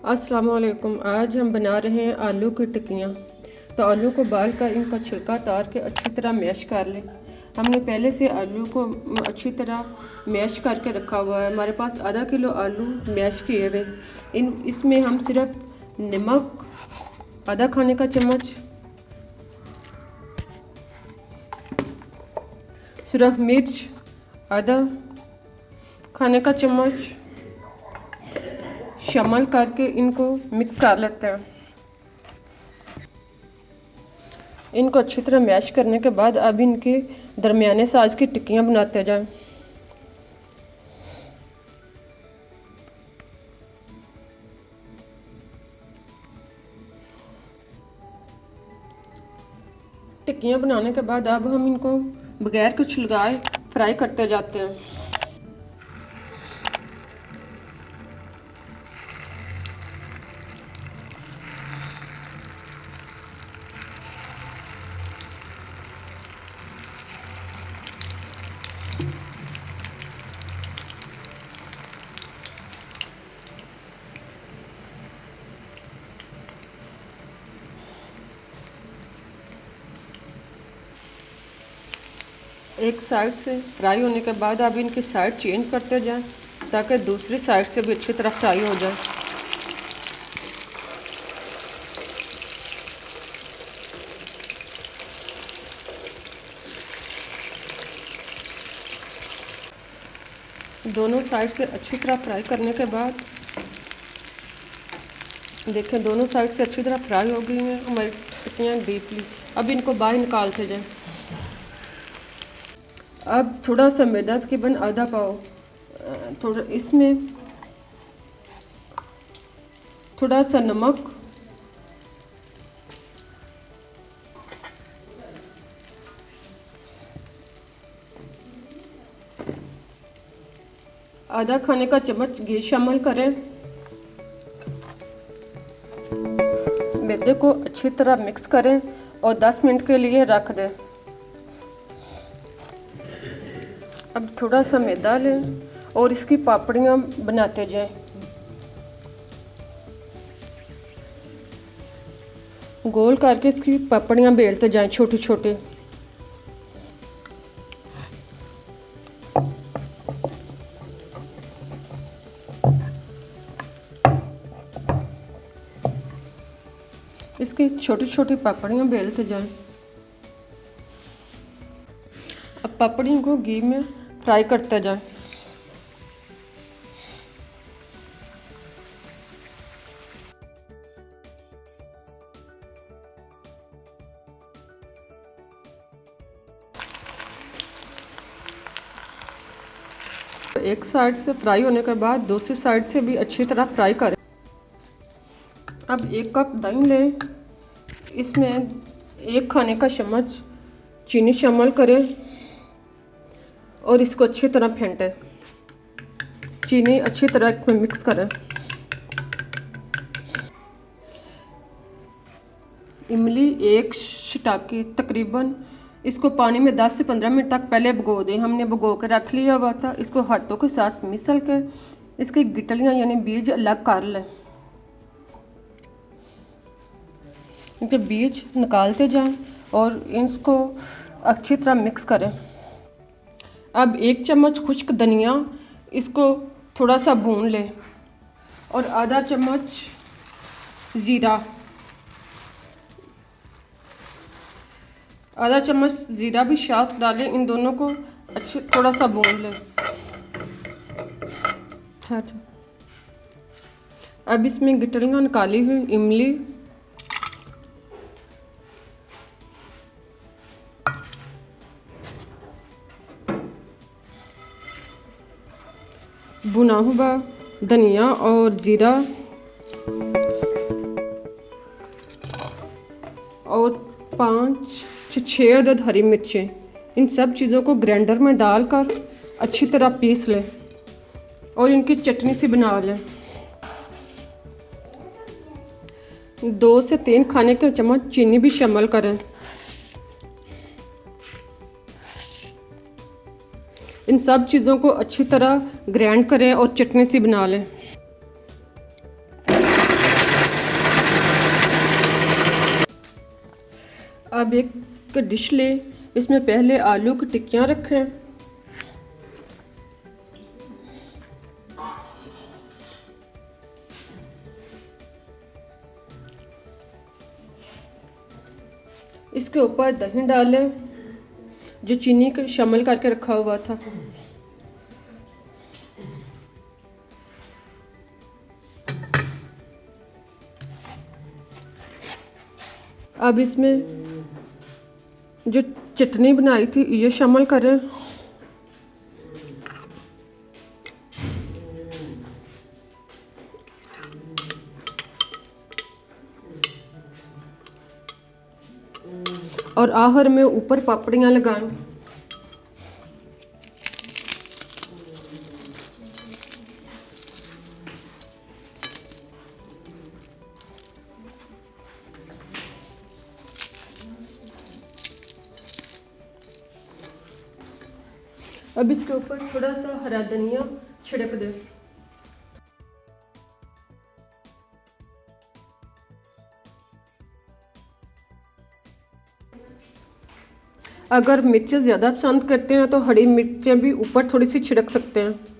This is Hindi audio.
अस्सलाम वालेकुम। आज हम बना रहे हैं आलू की टिक्कियाँ। तो आलू को बाल कर इनका छिलका उतार के अच्छी तरह मैश कर लें। हमने पहले से आलू को अच्छी तरह मैश करके रखा हुआ है। हमारे पास आधा किलो आलू मैश किए हुए। इसमें हम सिर्फ नमक आधा खाने का चम्मच, सुरख मिर्च आधा खाने का चम्मच शामिल करके इनको मिक्स कर लेते हैं। इनको अच्छी तरह मैश करने के बाद अब इनके दरमियाने साइज की टिक्कियाँ बनाते जाएं। टिक्कियाँ बनाने के बाद अब हम इनको बगैर कुछ लगाए फ्राई करते जाते हैं। एक साइड से फ्राई होने के बाद अब इनकी साइड चेंज करते जाएं ताकि दूसरी साइड से भी अच्छी तरह फ्राई हो जाए। दोनों साइड से अच्छी तरह फ्राई करने के बाद देखें दोनों साइड से अच्छी तरह फ्राई हो गई हैं हमारी टिक्कियाँ डीपली। अब इनको बाहर निकालते जाएं। अब थोड़ा सा मैदा तकरीबन आधा पाव, थोड़ा इसमें थोड़ा सा नमक, आधा खाने का चम्मच घी शामिल करें। मैदे को अच्छी तरह मिक्स करें और 10 मिनट के लिए रख दें। अब थोड़ा सा मैदा लें और इसकी पापड़ियाँ बनाते जाएं। गोल करके इसकी पापड़ियाँ बेलते जाएं छोटी छोटी। इसकी छोटी छोटी पापड़ियाँ बेलते जाएं। अब पापड़ियों को घी में फ्राई करते जाएं। एक साइड से फ्राई होने के बाद दूसरी साइड से भी अच्छी तरह फ्राई करें। अब 1 कप दही लें, इसमें 1 खाने का चम्मच चीनी शामिल करें और इसको अच्छी तरह फेंटें। चीनी अच्छी तरह इसमें मिक्स करें। इमली 1 शिटाकी तकरीबन इसको पानी में 10 से 15 मिनट तक पहले भिगो दें। हमने भिगो के रख लिया हुआ था। इसको हाथों के साथ मिसल के इसकी गिटलियाँ यानी बीज अलग कर लें। इनके बीज निकालते जाएं और इसको अच्छी तरह मिक्स करें। अब 1 चम्मच खुश्क धनिया, इसको थोड़ा सा भून लें और आधा चम्मच ज़ीरा भी साथ डालें। इन दोनों को अच्छे थोड़ा सा भून लें। अब इसमें गिटलियाँ निकाली हुई इमली, भुना हुआ धनिया और ज़ीरा और 5 से 6 अदद हरी मिर्चें, इन सब चीज़ों को ग्राइंडर में डालकर अच्छी तरह पीस लें और इनकी चटनी सी बना लें। 2 से 3 खाने के चम्मच चीनी भी शामिल करें। इन सब चीज़ों को अच्छी तरह ग्राइंड करें और चटनी सी बना लें। अब एक डिश ले, इसमें पहले आलू की टिक्कियाँ रखें। इसके ऊपर दही डालें जो चीनी को शामिल करके रखा हुआ था। अब इसमें जो चटनी बनाई थी ये शामिल करें। और आखिर में ऊपर पापड़ियाँ लगाएं। अब इसके ऊपर थोड़ा सा हरा धनिया छिड़क दें। अगर मिर्चें ज़्यादा पसंद करते हैं तो हरी मिर्चें भी ऊपर थोड़ी सी छिड़क सकते हैं।